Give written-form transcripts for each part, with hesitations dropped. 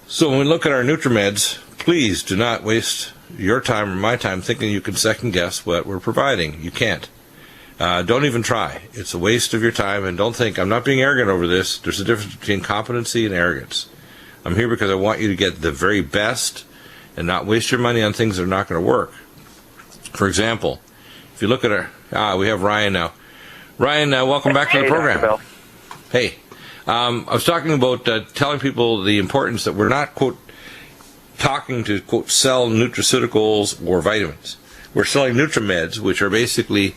So when we look at our NutriMeds, please do not waste your time or my time thinking you can second guess what we're providing. You can't. Don't even try. It's a waste of your time, and don't think, I'm not being arrogant over this. There's a difference between competency and arrogance. I'm here because I want you to get the very best and not waste your money on things that are not going to work. For example, if you look at we have Ryan now. Ryan, welcome back to the program. Dr. Bill. Hey, I was talking about telling people the importance that we're not, quote, talking to, quote, sell nutraceuticals or vitamins. We're selling NutriMeds, which are basically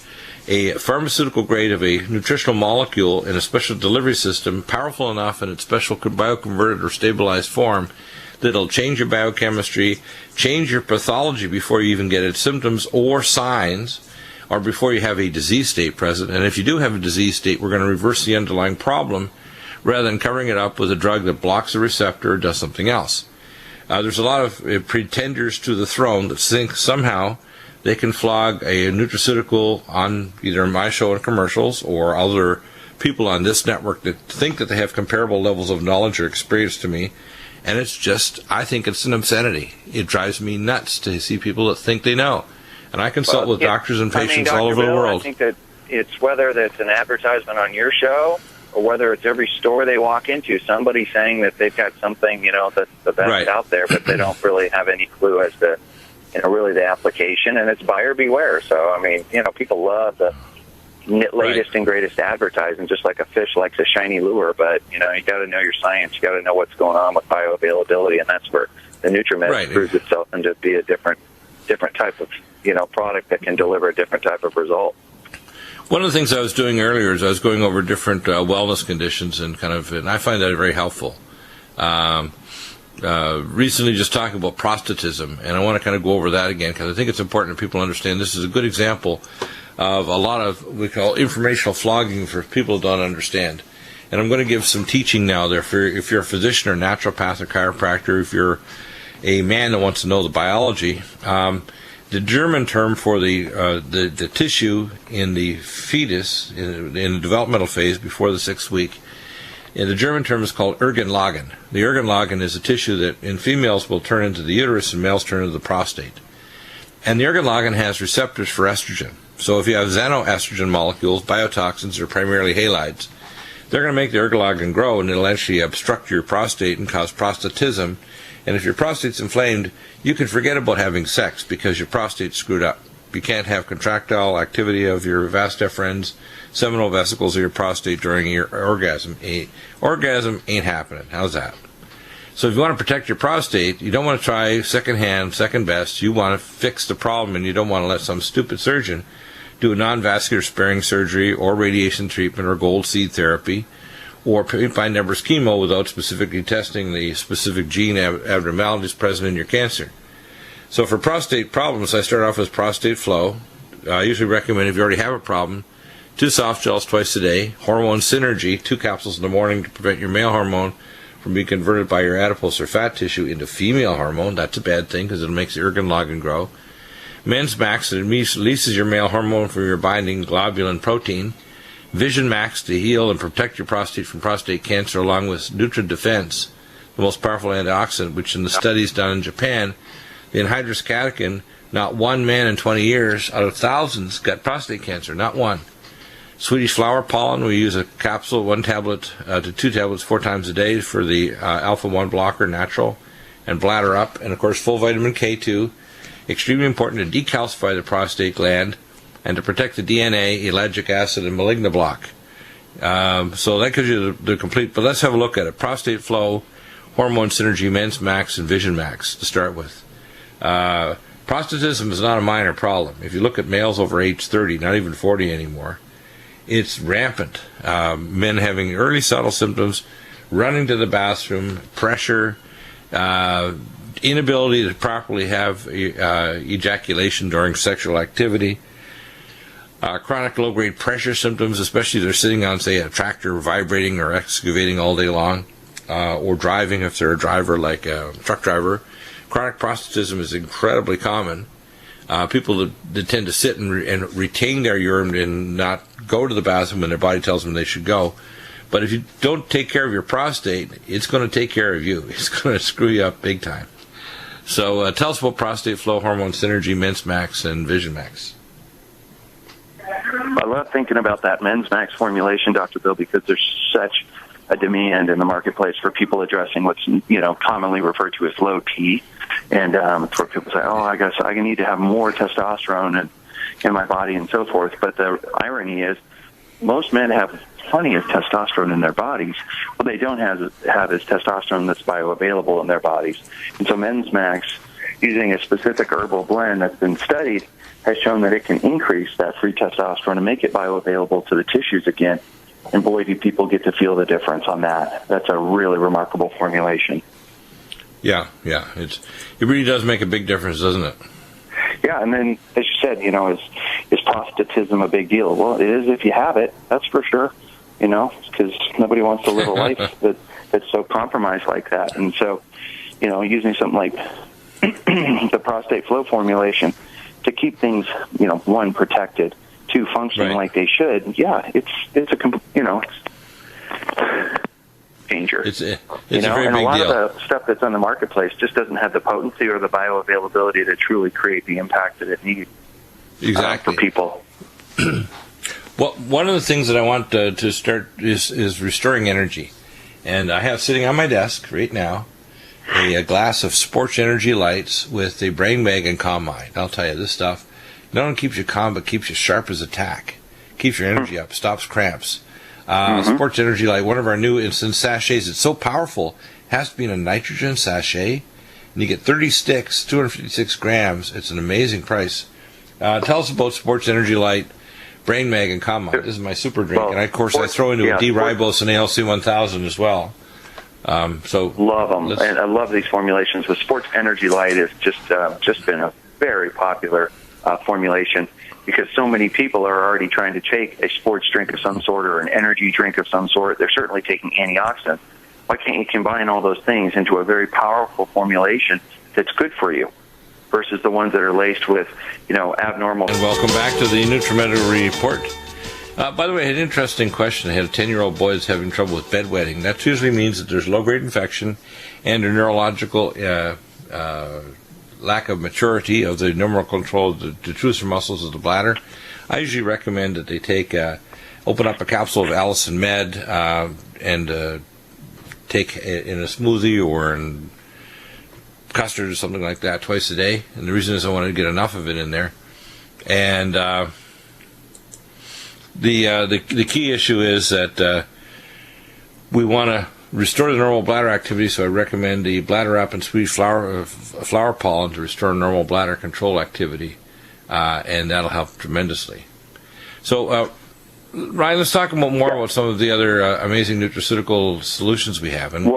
a pharmaceutical grade of a nutritional molecule in a special delivery system, powerful enough in its special bioconverted or stabilized form that it'll change your biochemistry, change your pathology before you even get its symptoms or signs, or before you have a disease state present. And if you do have a disease state, we're going to reverse the underlying problem rather than covering it up with a drug that blocks the receptor or does something else. There's a lot of pretenders to the throne that think somehow they can flog a nutraceutical on either my show and commercials or other people on this network that think that they have comparable levels of knowledge or experience to me. And it's just, I think it's an obscenity. It drives me nuts to see people that think they know. And I consult with doctors and patients all over the world. I think that it's whether that's an advertisement on your show or whether it's every store they walk into, somebody saying that they've got something, that's the best out there, but they don't really have any clue as to, really the application, and it's buyer beware. So, people love the latest and greatest advertising, just like a fish likes a shiny lure, but, you got to know your science, you got to know what's going on with bioavailability, and that's where the NutriMed proves itself into be a different type of, product that can deliver a different type of result. One of the things I was doing earlier is I was going over different wellness conditions and I find that very helpful. Recently just talking about prostatism, and I want to kind of go over that again because I think it's important that people understand this is a good example of a lot of what we call informational flogging for people who don't understand. And I'm going to give some teaching now there for if you're a physician or naturopathic chiropractor, if you're a man that wants to know the biology. The German term for the tissue in the fetus in the developmental phase before the 6th week, the German term is called Ergenlagen. The Ergenlagen is a tissue that in females will turn into the uterus and males turn into the prostate. And the Ergenlagen has receptors for estrogen. So if you have xenoestrogen molecules, biotoxins are primarily halides, they're going to make the Ergenlagen grow, and it'll actually obstruct your prostate and cause prostatism. And if your prostate's inflamed, you can forget about having sex because your prostate's screwed up. You can't have contractile activity of your vas deferens, seminal vesicles of your prostate during your orgasm. Orgasm ain't happening. How's that? So if you want to protect your prostate, you don't want to try second hand, second best. You want to fix the problem, and you don't want to let some stupid surgeon do a non-vascular sparing surgery or radiation treatment or gold seed therapy or point-by-numbers chemo without specifically testing the specific gene abnormalities present in your cancer. So for prostate problems, I start off with prostate flow. I usually recommend if you already have a problem, 2 soft gels twice a day, hormone synergy, 2 capsules in the morning to prevent your male hormone from being converted by your adipose or fat tissue into female hormone. That's a bad thing because it makes the Ergenlagen grow. Men's Max, it releases your male hormone from your binding globulin protein. Vision Max to heal and protect your prostate from prostate cancer, along with NutriDefense, the most powerful antioxidant, which in the studies done in Japan, the anhydrous catechin, not one man in 20 years out of thousands got prostate cancer, not one. Swedish flower pollen, we use a capsule, 1 tablet to 2 tablets 4 times a day for the alpha-1 blocker, natural, and bladder up. And, of course, full vitamin K2, extremely important to decalcify the prostate gland and to protect the DNA, ellagic acid, and malignoblock. So that gives you the complete, but let's have a look at it. Prostate flow, hormone synergy, Men's Max, and Vision Max to start with. Prostatism is not a minor problem. If you look at males over age 30, not even 40 anymore, it's rampant. Men having early subtle symptoms, running to the bathroom, pressure, inability to properly have ejaculation during sexual activity, chronic low-grade pressure symptoms, especially if they're sitting on, say, a tractor vibrating or excavating all day long, or driving if they're a driver like a truck driver. Chronic prostatism is incredibly common. People that tend to sit and retain their urine and not go to the bathroom when their body tells them they should go. But if you don't take care of your prostate, it's going to take care of you. It's going to screw you up big time. So tell us about prostate flow hormone synergy, Men's Max, and Vision Max. I love thinking about that Men's Max formulation, Dr. Bill, because there's such a demand in the marketplace for people addressing what's commonly referred to as low T, and for people say, oh, I guess I need to have more testosterone in my body and so forth. But the irony is, most men have plenty of testosterone in their bodies, but they don't have is testosterone that's bioavailable in their bodies. And so Men's Max, using a specific herbal blend that's been studied, has shown that it can increase that free testosterone and make it bioavailable to the tissues again. And boy, do people get to feel the difference on that. That's a really remarkable formulation. Yeah. It really does make a big difference, doesn't it? Yeah, and then, as you said, is prostatism a big deal? Well, it is if you have it, that's for sure, because nobody wants to live a life that's so compromised like that. And so, using something like the prostate flow formulation to keep things, one, protected, two, functioning like they should, it's danger. It's a very and big a lot deal. of the stuff that's on the marketplace just doesn't have the potency or the bioavailability to truly create the impact that it needs Exactly. for people. Well, one of the things that I want to start is restoring energy. And I have sitting on my desk right now a glass of Sports Energy Lights with a Brain Mag and Calm Mind. I'll tell you, this stuff not only keeps you calm, but keeps you sharp as a tack. Keeps your energy up, stops cramps. Sports Energy Light, one of our new instant sachets. It's so powerful. It has to be in a nitrogen sachet. And you get 30 sticks, 256 grams. It's an amazing price. Tell us about Sports Energy Light, Brain Mag, and Calm Mind. This is my super drink. And, of course, I throw into a D-ribose and ALC-1000 as well. So love them. And I love these formulations. The Sports Energy Light has just been a very popular formulation, because so many people are already trying to take a sports drink of some sort or an energy drink of some sort. They're certainly taking antioxidants. Why can't you combine all those things into a very powerful formulation that's good for you versus the ones that are laced with, abnormal... And welcome back to the Nutrimedical Report. By the way, I had an interesting question. I had a 10-year-old boy that's having trouble with bedwetting. That usually means that there's low-grade infection and a neurological lack of maturity of the neural control of the detrusor muscles of the bladder. I usually recommend that they open up a capsule of Allicin Med and take it in a smoothie or in custard or something like that twice a day. And the reason is I want to get enough of it in there. And the key issue is that we want to restore the normal bladder activity, so I recommend the bladder up and sweet flower pollen to restore normal bladder control activity, and that'll help tremendously. So, Ryan, let's talk more about some of the other amazing nutraceutical solutions we have. And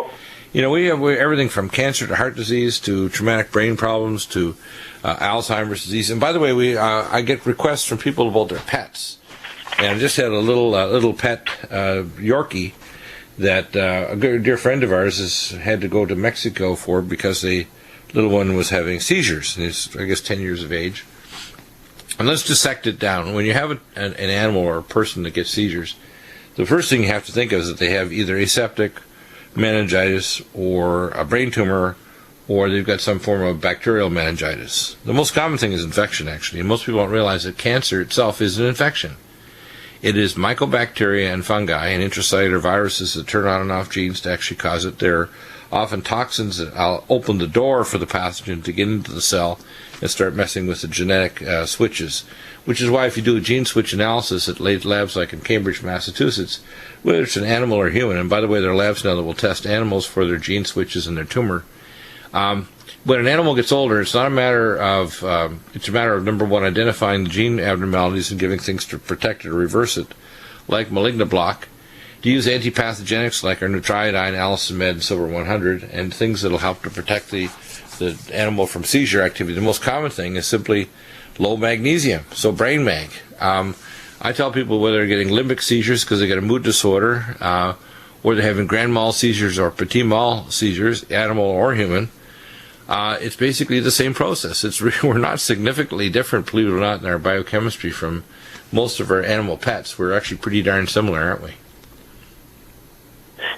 we have everything from cancer to heart disease to traumatic brain problems to Alzheimer's disease. And by the way, I get requests from people about their pets. And I just had a little pet Yorkie that a dear friend of ours had to go to Mexico for because the little one was having seizures. And he's, I guess, 10 years of age. And let's dissect it down. When you have an animal or a person that gets seizures, the first thing you have to think of is that they have either aseptic meningitis or a brain tumor, or they've got some form of bacterial meningitis. The most common thing is infection, actually. And most people don't realize that cancer itself is an infection. It is mycobacteria and fungi and intracellular viruses that turn on and off genes to actually cause it. They're often toxins that open the door for the pathogen to get into the cell and start messing with the genetic switches, which is why if you do a gene switch analysis at labs like in Cambridge, Massachusetts, whether it's an animal or human, and by the way, there are labs now that will test animals for their gene switches and their tumor. When an animal gets older, it's a matter of, number one, identifying the gene abnormalities and giving things to protect it or reverse it, like malignant block, to use antipathogenics like our Nutriodine, Allicin Med, and Silver 100, and things that will help to protect the animal from seizure activity. The most common thing is simply low magnesium, so Brain Mag. I tell people whether they're getting limbic seizures because they get a mood disorder, or they're having grand mal seizures or petit mal seizures, animal or human, it's basically the same process. We're not significantly different, believe it or not, in our biochemistry from most of our animal pets. We're actually pretty darn similar, aren't we?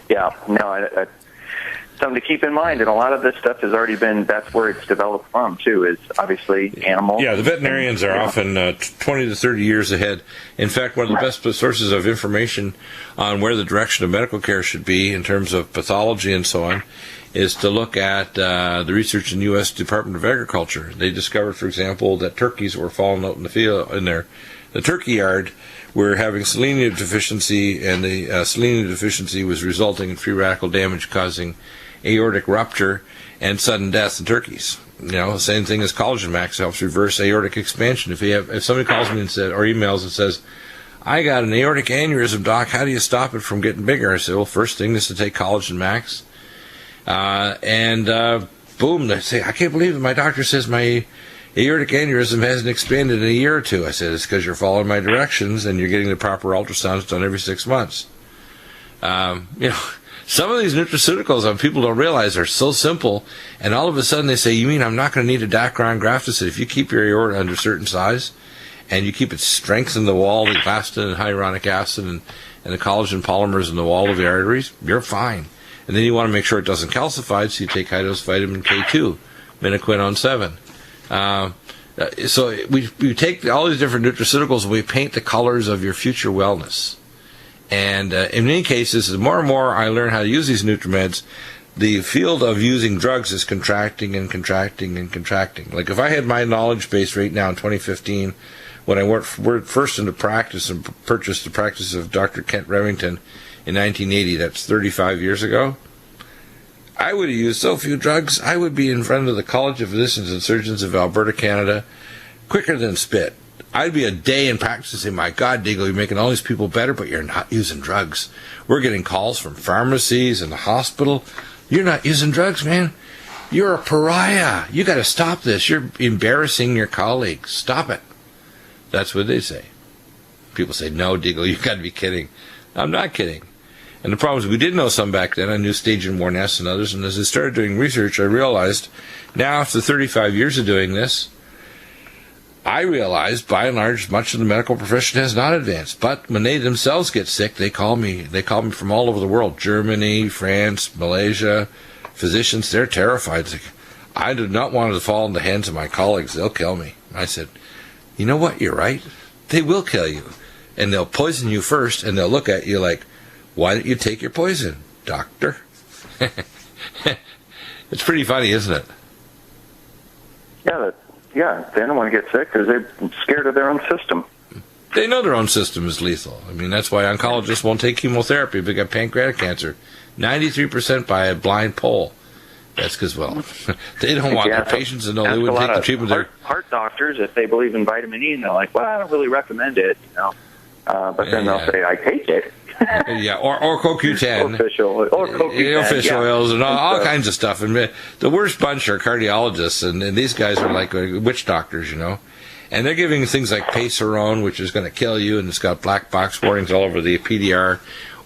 Yeah, no, something to keep in mind, and a lot of this stuff has already been, that's where it's developed from, too, is obviously animals. Yeah, the veterinarians are often 20 to 30 years ahead. In fact, one of the best sources of information on where the direction of medical care should be in terms of pathology and so on is to look at the research in the U.S. Department of Agriculture. They discovered, for example, that turkeys were falling out in the field, in the turkey yard, were having selenium deficiency, and the selenium deficiency was resulting in free radical damage causing aortic rupture and sudden death in turkeys. You know, same thing as collagen max helps reverse aortic expansion. If somebody calls me and says, or emails and says, I got an aortic aneurysm, doc, how do you stop it from getting bigger? I say, well, first thing is to take collagen max. Boom, they say, I can't believe it. My doctor says my aortic aneurysm hasn't expanded in a year or two. I said, it's because you're following my directions and you're getting the proper ultrasounds done every 6 months. Some of these nutraceuticals, people don't realize, are so simple, and all of a sudden they say, you mean I'm not going to need a Dacron graft? I said, if you keep your aorta under a certain size, and you keep its strength in the wall, the elastin and hyaluronic acid and the collagen polymers in the wall of the arteries, you're fine. And then you want to make sure it doesn't calcify, so you take high-dose vitamin K2, minoquinone 7. So we take all these different nutraceuticals and we paint the colors of your future wellness. And in many cases, the more and more I learn how to use these NutriMeds, the field of using drugs is contracting and contracting and contracting. Like if I had my knowledge base right now in 2015, when I went first into practice and purchased the practice of Dr. Kent Remington in 1980, that's 35 years ago, I would have used so few drugs, I would be in front of the College of Physicians and Surgeons of Alberta, Canada, quicker than spit. I'd be a day in practice and say, my God, Deagle, you're making all these people better, but you're not using drugs. We're getting calls from pharmacies and the hospital. You're not using drugs, man. You're a pariah. You got to stop this. You're embarrassing your colleagues. Stop it. That's what they say. People say, no, Deagle, you got to be kidding. I'm not kidding. And the problem is we did know some back then. I knew Stage and Warness and others. And as I started doing research, I realized now after 35 years of doing this, I realized, by and large, much of the medical profession has not advanced. But when they themselves get sick, they call me. They call me from all over the world. Germany, France, Malaysia. Physicians, they're terrified. It's like, I do not want to fall in the hands of my colleagues. They'll kill me. I said, you know what? You're right. They will kill you. And they'll poison you first, and they'll look at you like, why don't you take your poison, doctor? It's pretty funny, isn't it? Yeah, they don't want to get sick because they're scared of their own system. They know their own system is lethal. I mean, that's why oncologists won't take chemotherapy if they got pancreatic cancer. 93% by a blind poll. That's because, well, they don't want their patients to know they wouldn't take the treatment. Heart doctors, if they believe in vitamin E, and they're like, well, I don't really recommend it, but then they'll say, I take it. Yeah, or CoQ10. Or CoQ10. Fish oils and all kinds of stuff. And the worst bunch are cardiologists, and these guys are like witch doctors, And they're giving things like Pacerone, which is going to kill you, and it's got black box warnings all over the PDR.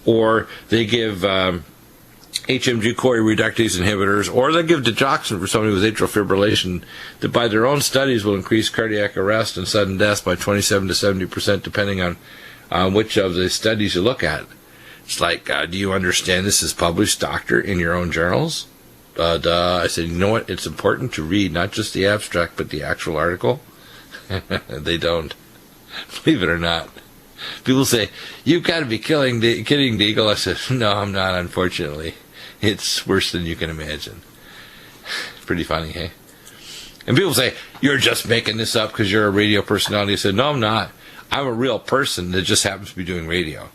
Or they give HMG-CoA reductase inhibitors, or they give digoxin for somebody with atrial fibrillation that by their own studies will increase cardiac arrest and sudden death by 27 to 70%, depending on which of the studies you look at. It's like, do you understand this is published, doctor, in your own journals? I said, you know what? It's important to read not just the abstract, but the actual article. They don't. Believe it or not. People say, you've got to be kidding, Deagle. I said, no, I'm not, unfortunately. It's worse than you can imagine. It's pretty funny, hey? And people say, you're just making this up because you're a radio personality. I said, no, I'm not. I'm a real person that just happens to be doing radio.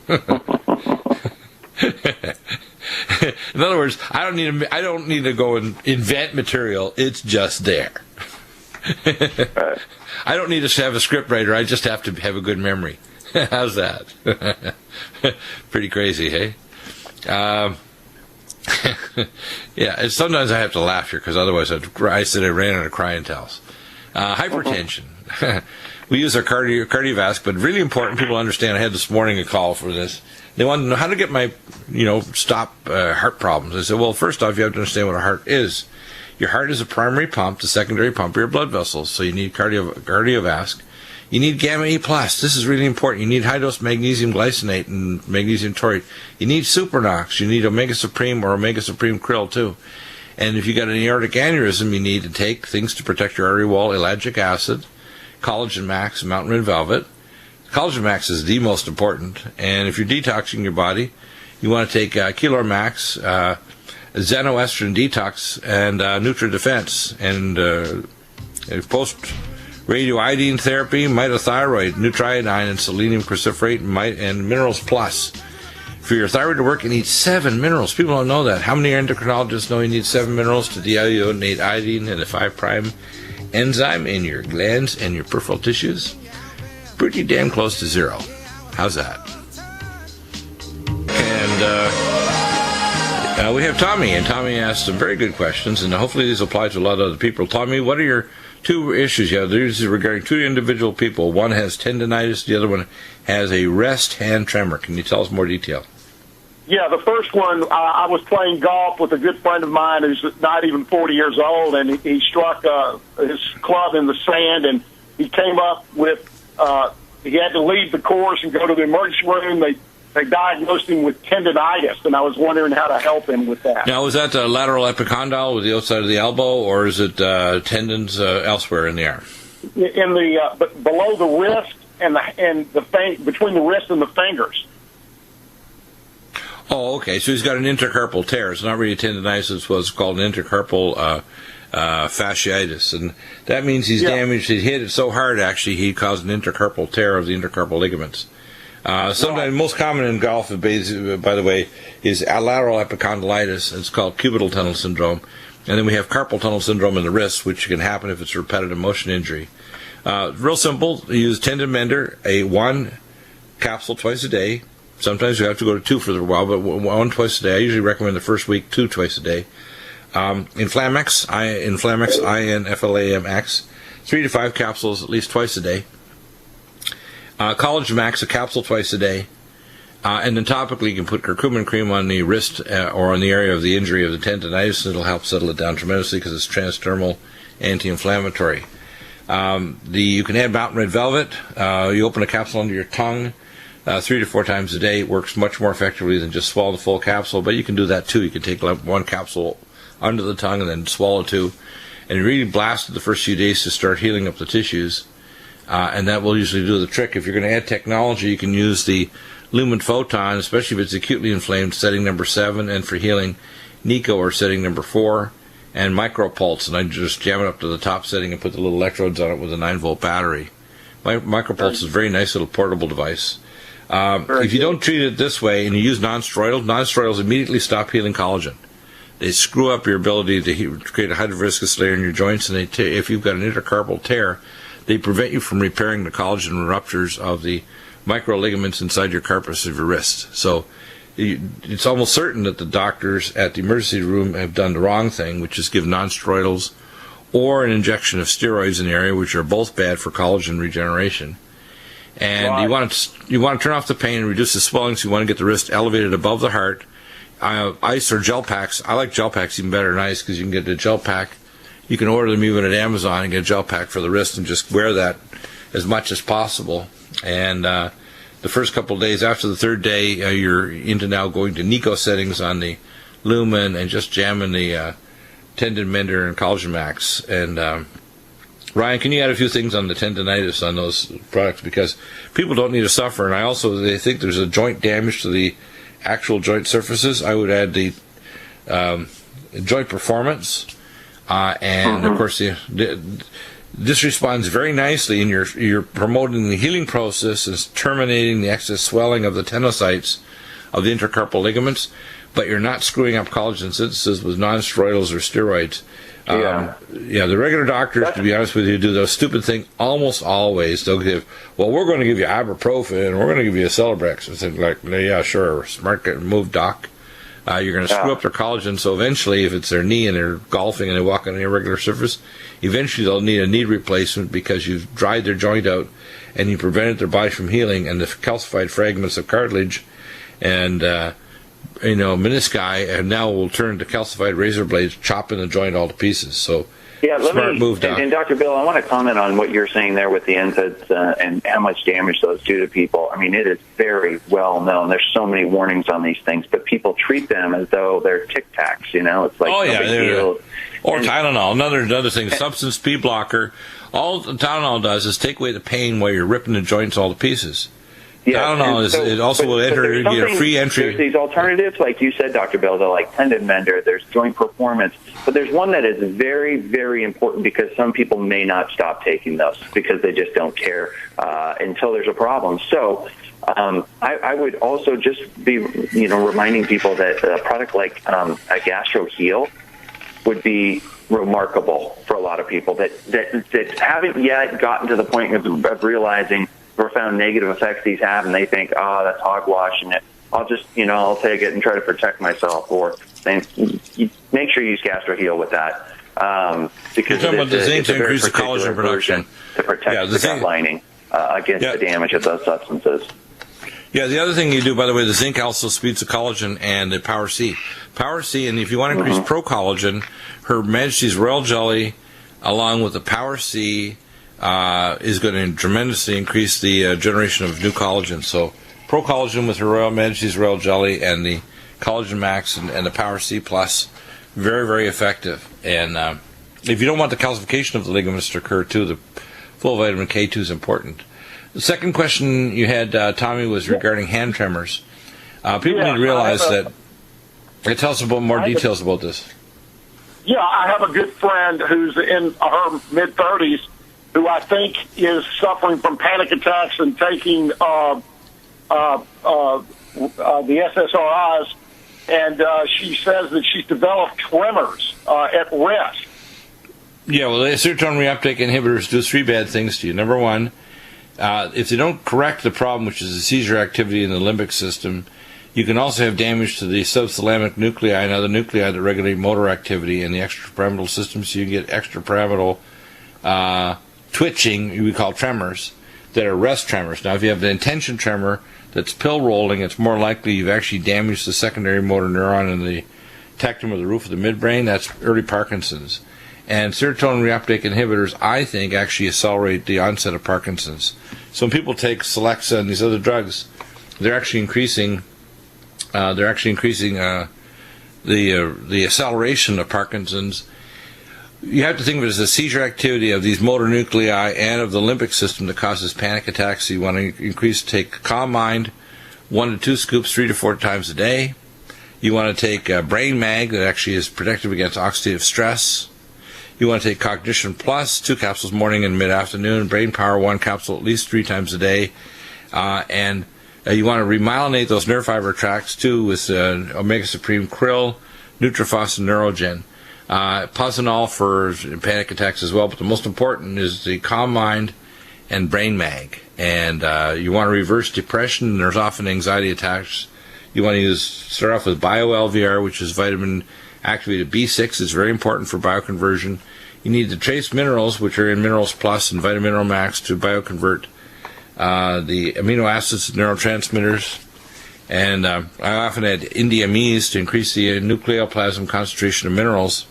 In other words, I don't need to go and invent material. It's just there. I don't need to have a script writer. I just have to have a good memory. How's that? Pretty crazy, hey? Yeah, and sometimes I have to laugh here because otherwise I said I ran out of crying towels. Hypertension. We use our cardiovasc, but really important people understand. I had this morning a call for this. They wanted to know how to get my, stop heart problems. I said, well, first off, you have to understand what a heart is. Your heart is a primary pump, the secondary pump of your blood vessels. So you need cardiovasc. You need gamma E+. This is really important. You need high-dose magnesium glycinate and magnesium taurate. You need Supernox. You need Omega Supreme or Omega Supreme Krill, too. And if you got an aortic aneurysm, you need to take things to protect your artery wall, ellagic acid, Collagen Max, and Mountain Red Velvet. Collagen Max is the most important. And if you're detoxing your body, you want to take Kilor Max, Xenoestrogen Detox, and Nutra Defense. And post-radioiodine therapy, mitothyroid, Nutriodine, and selenium cruciferate, and Minerals Plus. For your thyroid to work, you need 7 minerals. People don't know that. How many endocrinologists know you need 7 minerals to deiodinate iodine and the 5' enzyme in your glands and your peripheral tissues? Pretty damn close to 0. How's that? And we have Tommy, and Tommy asked some very good questions, and hopefully these apply to a lot of other people. Tommy, what are your 2 issues? Yeah, these are regarding 2 individual people. One has tendonitis, the other one has a rest hand tremor. Can you tell us more detail? Yeah, the first one, I was playing golf with a good friend of mine who's not even 40 years old, and he struck his club in the sand, and he came up with, he had to leave the course and go to the emergency room. They diagnosed him with tendonitis, and I was wondering how to help him with that. Now, was that the lateral epicondyle with the outside of the elbow, or is it tendons elsewhere in the arm? In the below the wrist and between the wrist and the fingers. Oh, okay. So he's got an intercarpal tear. It's not really tendonitis. It's what's called an intercarpal fasciitis, and that means he's damaged. He hit it so hard, actually, he caused an intercarpal tear of the intercarpal ligaments. Sometimes most common in golf, by the way, is lateral epicondylitis. It's called cubital tunnel syndrome. And then we have carpal tunnel syndrome in the wrist, which can happen if it's a repetitive motion injury. Real simple. You use tendon mender, 1 capsule twice a day. Sometimes you have to go to 2 for a while, but 1 twice a day. I usually recommend the first week 2 twice a day. Inflamax, INFLAMX, 3 to 5 capsules at least twice a day. Collagen Max, a capsule twice a day. And then topically, you can put curcumin cream on the wrist or on the area of the injury of the tendonitis, and it'll help settle it down tremendously because it's transdermal anti-inflammatory. You can add Mountain Red Velvet. You open a capsule under your tongue 3 to 4 times a day. It works much more effectively than just swallow the full capsule, but you can do that too. You can take 1 capsule under the tongue and then swallow 2, and really blast it the first few days to start healing up the tissues. And that will usually do the trick. If you're going to add technology, you can use the Lumen Photon, especially if it's acutely inflamed, setting number 7, and for healing, Nico or setting number 4, and Micropulse. And I just jam it up to the top setting and put the little electrodes on it with a 9-volt battery. Micropulse is a very nice little portable device. If you don't treat it this way and you use non-steroidals immediately stop healing collagen. They screw up your ability to create a hydroviscous layer in your joints, and if you've got an intercarpal tear, they prevent you from repairing the collagen ruptures of the microligaments inside your carpus of your wrist. So it's almost certain that the doctors at the emergency room have done the wrong thing, which is give non-steroidals or an injection of steroids in the area, which are both bad for collagen regeneration. And you want to turn off the pain and reduce the swelling, so you want to get the wrist elevated above the heart. Ice or gel packs. I like gel packs even better than ice because you can get a gel pack. You can order them even at Amazon and get a gel pack for the wrist and just wear that as much as possible. And the first couple of days after the 3rd day, you're into now going to Nico settings on the Lumen and just jamming the tendon mender and collagen max. And Ryan, can you add a few things on the tendonitis on those products? Because people don't need to suffer, and they think there's a joint damage to the actual joint surfaces. I would add the joint performance. And of course, this responds very nicely, and you're promoting the healing process and terminating the excess swelling of the tenocytes of the intercarpal ligaments, but you're not screwing up collagen synthesis with non-steroidals or steroids. The regular doctors, to be honest with you, do those stupid thing almost always. They'll give, we're going to give you ibuprofen, and we're going to give you a Celebrex. And things like, yeah, sure, smart move, doc. You're going to screw up their collagen, so eventually, if it's their knee and they're golfing and they walk on an irregular surface, eventually they'll need a knee replacement because you've dried their joint out and you prevented their body from healing, and the calcified fragments of cartilage and menisci, and now will turn to calcified razor blades, chopping the joint all to pieces. So, yeah, smart move, Doc. And Dr. Bill, I want to comment on what you're saying there with the NSAIDs and how much damage those do to people. I mean, it is very well known. There's so many warnings on these things, but people treat them as though they're Tic Tacs. It's like no big deal. Or Tylenol, another thing, substance P blocker. All Tylenol does is take away the pain while you're ripping the joints all to pieces. Yeah, Tylenol it also will enter a free entry. There's these alternatives, like you said, Dr. Bill, they're like tendon mender, there's joint performance, but there's one that is very, very important because some people may not stop taking those because they just don't care until there's a problem. So I would also just be, reminding people that a product like a Gastro Heal would be remarkable for a lot of people that haven't yet gotten to the point of realizing profound negative effects these have, and they think, oh, that's hogwash, and I'll just, I'll take it and try to protect myself. Or make sure you use Gastro Heal with that, because you're talking about the zinc to increase the collagen production to protect the gut lining against the damage of those substances. Yeah, the other thing you do, by the way, the zinc also speeds the collagen and the Power C. Power C, and if you want to increase pro-collagen, Her Majesty's Royal Jelly, along with the Power C, is going to tremendously increase the generation of new collagen. So, pro-collagen with Her Royal Majesty's Royal Jelly and the Collagen Max and the Power C Plus, very, very effective. And if you don't want the calcification of the ligaments to occur, too, the full vitamin K2 is important. The second question you had, Tommy, was regarding hand tremors. People need to realize that. Tell us about more details about this. Yeah, I have a good friend who's in her mid-30s who I think is suffering from panic attacks and taking the SSRIs, and she says that she's developed tremors at rest. Yeah, well, the serotonin reuptake inhibitors do three bad things to you. Number one, if they don't correct the problem, which is the seizure activity in the limbic system, you can also have damage to the subthalamic nuclei and other nuclei that regulate motor activity in the extrapyramidal system, so you can get extrapyramidal twitching, we call tremors, that are rest tremors. Now, if you have the intention tremor that's pill rolling, it's more likely you've actually damaged the secondary motor neuron in the tectum or the roof of the midbrain. That's early Parkinson's. And serotonin reuptake inhibitors, I think, actually accelerate the onset of Parkinson's. So when people take Celexa and these other drugs, they're actually increasing the acceleration of Parkinson's. You have to think of it as a seizure activity of these motor nuclei and of the limbic system that causes panic attacks. So you want to take Calm Mind, 1 to 2 scoops 3 to 4 times a day. You want to take Brain Mag, that actually is protective against oxidative stress. You want to take Cognition Plus, 2 capsules morning and mid-afternoon. Brain Power, 1 capsule at least 3 times a day. And you want to remyelinate those nerve fiber tracts, too, with Omega Supreme Krill, Nutrifos, and Neurogen. Plasonol for panic attacks as well, but the most important is the Calm Mind and Brain Mag. And you want to reverse depression. There's often anxiety attacks. You want to start off with BioLVR, which is vitamin activated B6. It's very important for bioconversion. You need the trace minerals, which are in Minerals Plus and Vitamin Mineral Max, to bioconvert the amino acids, neurotransmitters. And I often add NDMEs to increase the nucleoplasm concentration of minerals.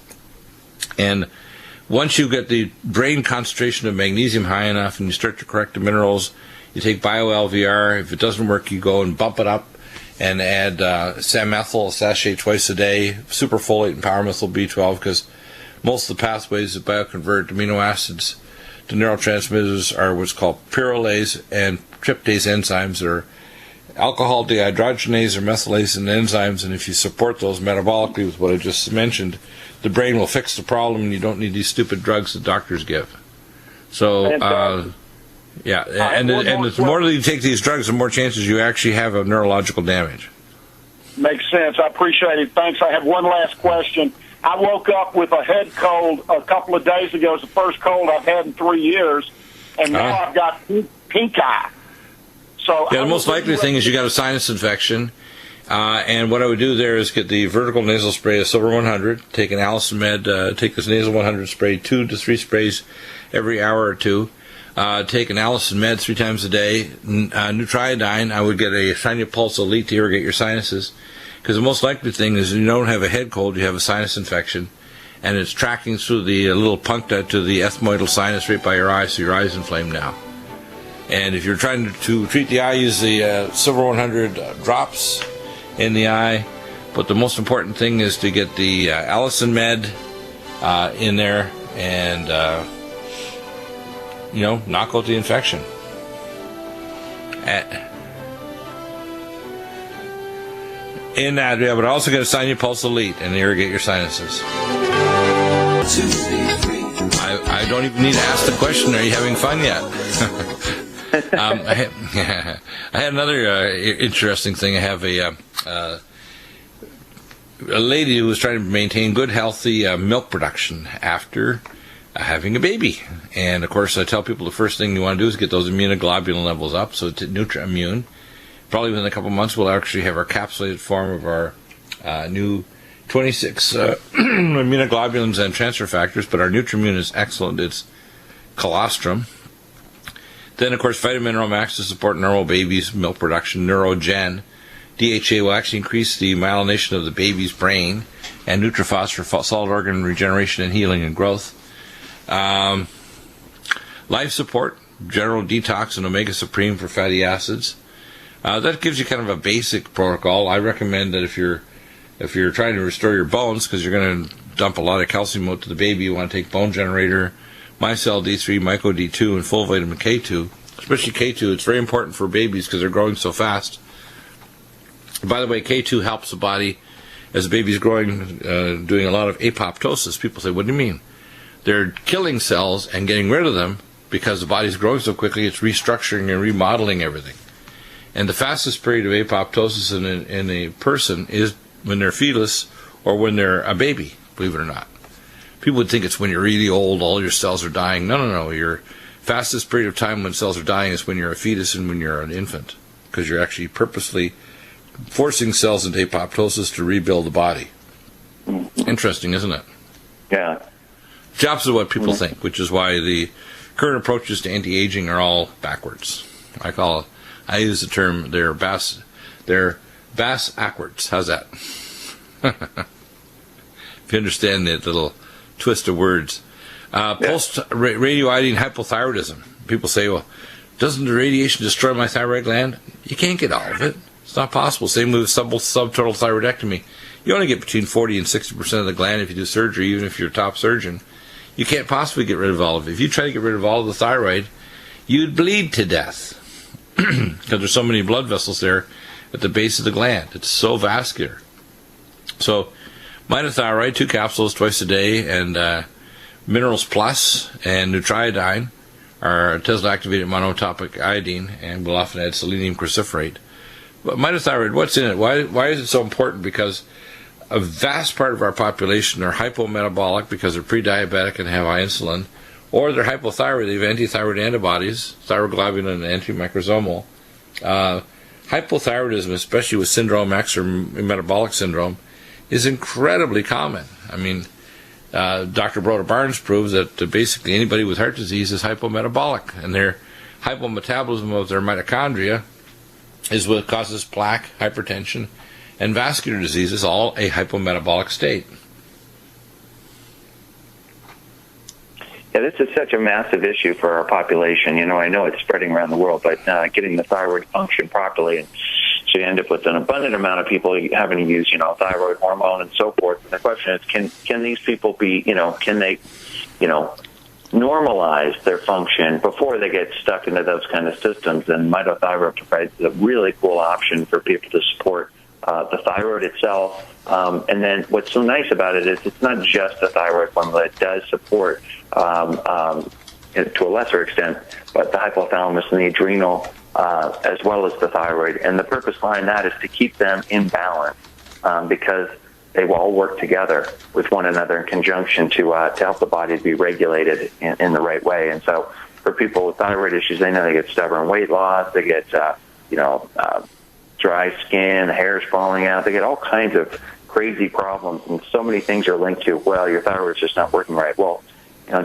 And once you get the brain concentration of magnesium high enough and you start to correct the minerals, you take BioLVR. If it doesn't work, you go and bump it up and add samethyl, a sachet twice a day, superfolate and powermethyl B12, because most of the pathways that bioconvert amino acids to neurotransmitters are what's called pyrrolase and tryptase enzymes, or alcohol dehydrogenase or methylase enzymes, and if you support those metabolically with what I just mentioned, the brain will fix the problem and you don't need these stupid drugs that doctors give. So, yeah, and the more that you take these drugs, the more chances you actually have of neurological damage. Makes sense. I appreciate it. Thanks. I have one last question. I woke up with a head cold a couple of days ago. It's the first cold I've had in 3 years, and now I've got pink eye. So yeah, the most likely thing is you got a sinus infection. And what I would do there is get the vertical nasal spray of Silver 100, take an Allison Med, take this nasal 100 spray, 2 to 3 sprays every hour or two. Take an Allison Med 3 times a day. Nutriodine, I would get a Sinupulse Elite to irrigate your sinuses. Because the most likely thing is you don't have a head cold, you have a sinus infection, and it's tracking through the little puncta to the ethmoidal sinus right by your eye, so your eye's inflamed now. And if you're trying to treat the eye, use the Silver 100 drops in the eye. But the most important thing is to get the Allison Med in there and, knock out the infection. In that, yeah, but also going to sign you Pulse Elite and irrigate your sinuses. I don't even need to ask the question, are you having fun yet? I had another interesting thing. I have a lady who was trying to maintain good, healthy milk production after having a baby. And, of course, I tell people the first thing you want to do is get those immunoglobulin levels up, so it's Nutrimune. Probably within a couple months, we'll actually have our capsulated form of our new 26 immunoglobulins and transfer factors, but our Nutrimune is excellent. It's colostrum. Then, of course, Vitamin Mineral Max to support normal babies' milk production. Neurogen. DHA will actually increase the myelination of the baby's brain. And Nutriphos for solid organ regeneration and healing and growth. Life Support, General Detox, and Omega Supreme for fatty acids. That gives you kind of a basic protocol. I recommend that if you're trying to restore your bones, because you're going to dump a lot of calcium out to the baby, you want to take Bone Generator, Micelle D3, Myco D2, and full vitamin K2. Especially K2, it's very important for babies because they're growing so fast. By the way, K2 helps the body as the baby's growing, doing a lot of apoptosis. People say, what do you mean? They're killing cells and getting rid of them because the body's growing so quickly, it's restructuring and remodeling everything. And the fastest period of apoptosis in a person is when they're fetus or when they're a baby, believe it or not. People would think it's when you're really old, all your cells are dying. No. Your fastest period of time when cells are dying is when you're a fetus and when you're an infant, because you're actually purposely forcing cells into apoptosis to rebuild the body. Interesting, isn't it? Yeah. The opposite of what people think, which is why the current approaches to anti-aging are all backwards. I use the term they're bass backwards. How's that? If you understand the little twist of words. Post-radioiodine hypothyroidism. People say, well, doesn't the radiation destroy my thyroid gland? You can't get all of it. It's not possible. Same with subtotal thyroidectomy. You only get between 40 and 60% of the gland if you do surgery, even if you're a top surgeon. You can't possibly get rid of all of it. If you try to get rid of all of the thyroid, you'd bleed to death because there's so many blood vessels there at the base of the gland. It's so vascular. So, Mitothyroid, 2 capsules twice a day, and Minerals Plus and Nutriodine are Tesla-activated monotopic iodine, and we'll often add selenium cruciferate. But mitothyroid, what's in it? Why is it so important? Because a vast part of our population are hypometabolic because they're pre-diabetic and have high insulin, or they're hypothyroid, they have antithyroid antibodies, thyroglobulin and antimicrosomal. Hypothyroidism, especially with syndrome X or metabolic syndrome, is incredibly common. I mean, Dr. Broda Barnes proves that basically anybody with heart disease is hypometabolic, and their hypometabolism of their mitochondria is what causes plaque, hypertension, and vascular diseases, all a hypometabolic state. Yeah, this is such a massive issue for our population. You know, I know it's spreading around the world, but getting the thyroid function properly, and so you end up with an abundant amount of people having to use, thyroid hormone and so forth. And the question is, can these people be, can they, normalize their function before they get stuck into those kind of systems? And mitothyroid provides a really cool option for people to support the thyroid itself. And then what's so nice about it is it's not just the thyroid formula. It does support, to a lesser extent, but the hypothalamus and the adrenal, as well as the thyroid. And the purpose behind that is to keep them in balance, because they will all work together with one another in conjunction to help the body be regulated in the right way. And so for people with thyroid issues, they know they get stubborn weight loss, they get, dry skin, hair's falling out, they get all kinds of crazy problems, and so many things are linked to, well, your thyroid's just not working right. Well,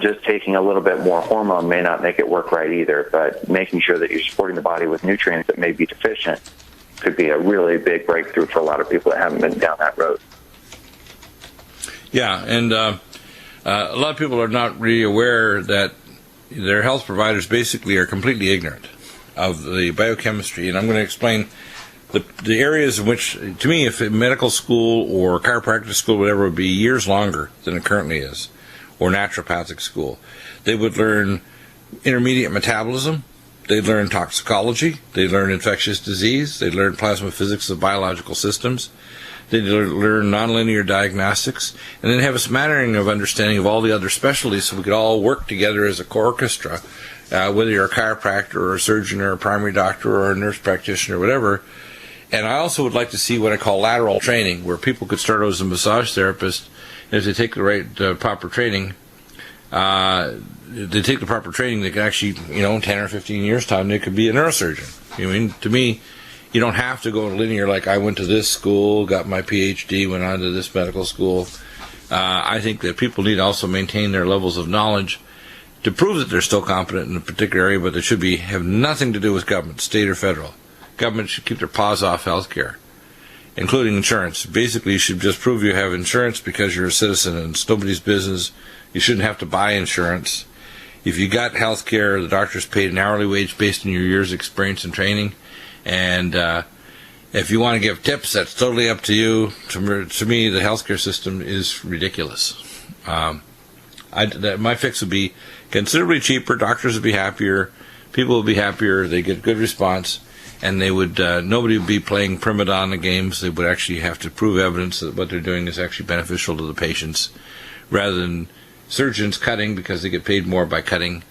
just taking a little bit more hormone may not make it work right either, but making sure that you're supporting the body with nutrients that may be deficient could be a really big breakthrough for a lot of people that haven't been down that road. Yeah, and a lot of people are not really aware that their health providers basically are completely ignorant of the biochemistry, and I'm going to explain the areas in which, to me, if medical school or chiropractic school, whatever, would be years longer than it currently is, or naturopathic school. They would learn intermediate metabolism, they'd learn toxicology, they'd learn infectious disease, they'd learn plasma physics of biological systems, they'd learn nonlinear diagnostics, and then have a smattering of understanding of all the other specialties so we could all work together as a orchestra, whether you're a chiropractor or a surgeon or a primary doctor or a nurse practitioner or whatever. And I also would like to see what I call lateral training, where people could start out as a massage therapist, and if they take the right proper training, they can actually, 10 or 15 years' time, they could be a neurosurgeon. To me, you don't have to go linear, like I went to this school, got my PhD, went on to this medical school. I think that people need to also maintain their levels of knowledge to prove that they're still competent in a particular area, but they should have nothing to do with government, state or federal. Government should keep their paws off health care, including insurance. Basically, you should just prove you have insurance because you're a citizen, and it's nobody's business. You shouldn't have to buy insurance. If you got health care, the doctor's paid an hourly wage based on your years' experience and training. And if you want to give tips, that's totally up to you. To me, the healthcare system is ridiculous. My fix would be considerably cheaper. Doctors would be happier. People would be happier. They get good response. And they would nobody would be playing prima donna games. They would actually have to prove evidence that what they're doing is actually beneficial to the patients, rather than surgeons cutting because they get paid more by cutting,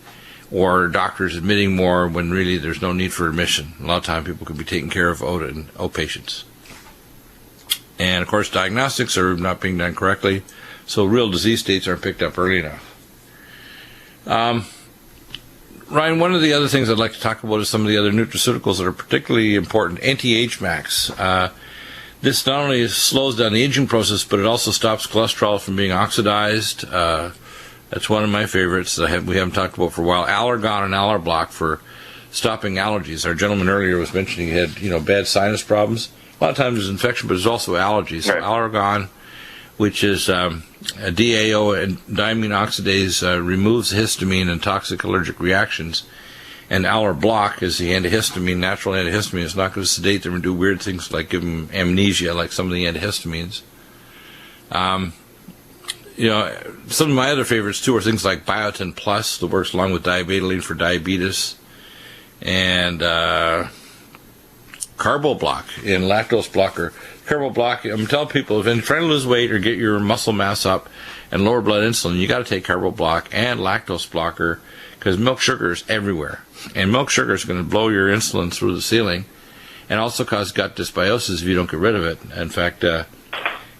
or doctors admitting more when really there's no need for admission. A lot of time people could be taking care of O patients. And of course, diagnostics are not being done correctly, so real disease states aren't picked up early enough. Ryan, one of the other things I'd like to talk about is some of the other nutraceuticals that are particularly important. Anti-Age Max. This not only slows down the aging process, but it also stops cholesterol from being oxidized. That's one of my favorites that we haven't talked about for a while. Allergon and Allerblock for stopping allergies. Our gentleman earlier was mentioning he had bad sinus problems. A lot of times there's infection, but there's also allergies. So Allergon, which is a DAO and diamine oxidase, removes histamine and toxic allergic reactions. And Allerblock is the antihistamine, natural antihistamine. It's not going to sedate them and do weird things like give them amnesia, like some of the antihistamines. Some of my other favorites too are things like Biotin Plus that works along with diabetoline for diabetes, and Carboblock and lactose blocker. Carboblock, I'm telling people, if you're trying to lose weight or get your muscle mass up and lower blood insulin, you got to take Carboblock and lactose blocker, because milk sugar is everywhere, and milk sugar is going to blow your insulin through the ceiling and also cause gut dysbiosis if you don't get rid of it. In fact,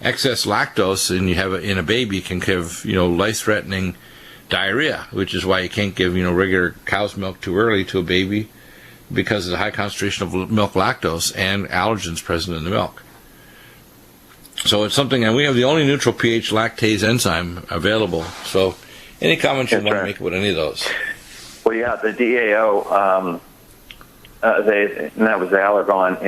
excess lactose in a baby can give life-threatening diarrhea, which is why you can't give regular cow's milk too early to a baby, because of the high concentration of milk lactose and allergens present in the milk. So it's something, and we have the only neutral pH lactase enzyme available. So any comments you want to make about any of those? Well, yeah, the DAO, and that was the Allergon,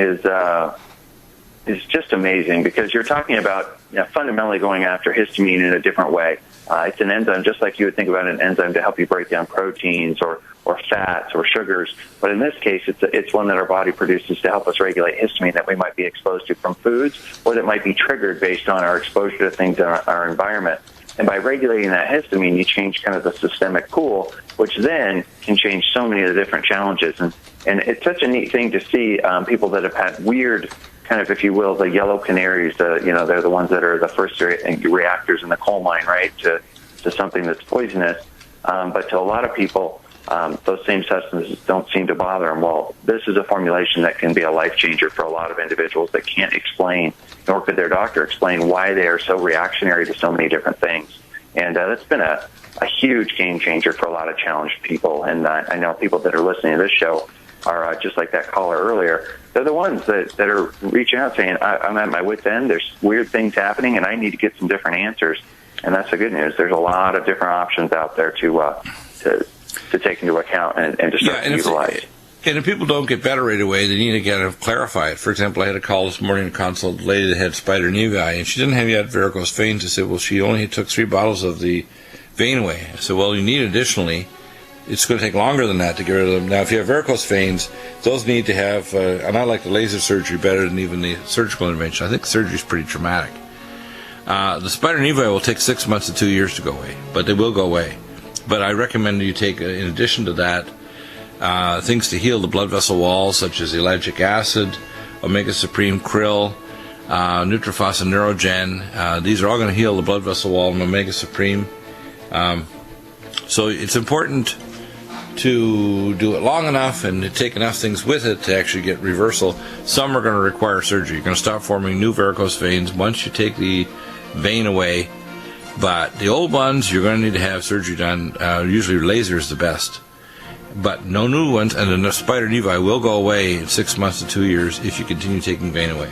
is just amazing, because you're talking about fundamentally going after histamine in a different way. It's an enzyme just like you would think about an enzyme to help you break down proteins or fats or sugars, but in this case it's one that our body produces to help us regulate histamine that we might be exposed to from foods, or that might be triggered based on our exposure to things in our environment. And by regulating that histamine, you change kind of the systemic pool, which then can change so many of the different challenges. And it's such a neat thing to see people that have had weird, kind of, if you will, the yellow canaries. They're the ones that are the first reactors in the coal mine, right, to something that's poisonous. But to a lot of people, those same substances don't seem to bother them. Well, this is a formulation that can be a life changer for a lot of individuals that can't explain, nor could their doctor explain, why they are so reactionary to so many different things. And that's been a huge game changer for a lot of challenged people. And I know people that are listening to this show are just like that caller earlier. They're the ones that are reaching out saying, I'm at my wit's end, there's weird things happening, and I need to get some different answers. And that's the good news. There's a lot of different options out there to take into account and to start to utilize. And if people don't get better right away, they need to kind of clarify it. For example, I had a call this morning, a consult, a lady that had spider nevi, and she didn't have yet varicose veins. I said, well, she only took 3 bottles of the vein away. I said, well, you need additionally, it's going to take longer than that to get rid of them. Now, if you have varicose veins, those need to have, and I like the laser surgery better than even the surgical intervention. I think surgery is pretty traumatic. The spider nevi will take 6 months to 2 years to go away, but they will go away. But I recommend you take, in addition to that, things to heal the blood vessel walls, such as ellagic acid, omega supreme krill, nutrafoscineurogen. These are all going to heal the blood vessel wall and omega supreme. So it's important to do it long enough and to take enough things with it to actually get reversal. Some are going to require surgery. You're going to stop forming new varicose veins once you take the vein away. But the old ones, you're going to need to have surgery done. Usually laser is the best. But no new ones, and the spider nevi will go away in 6 months to 2 years if you continue taking vein away.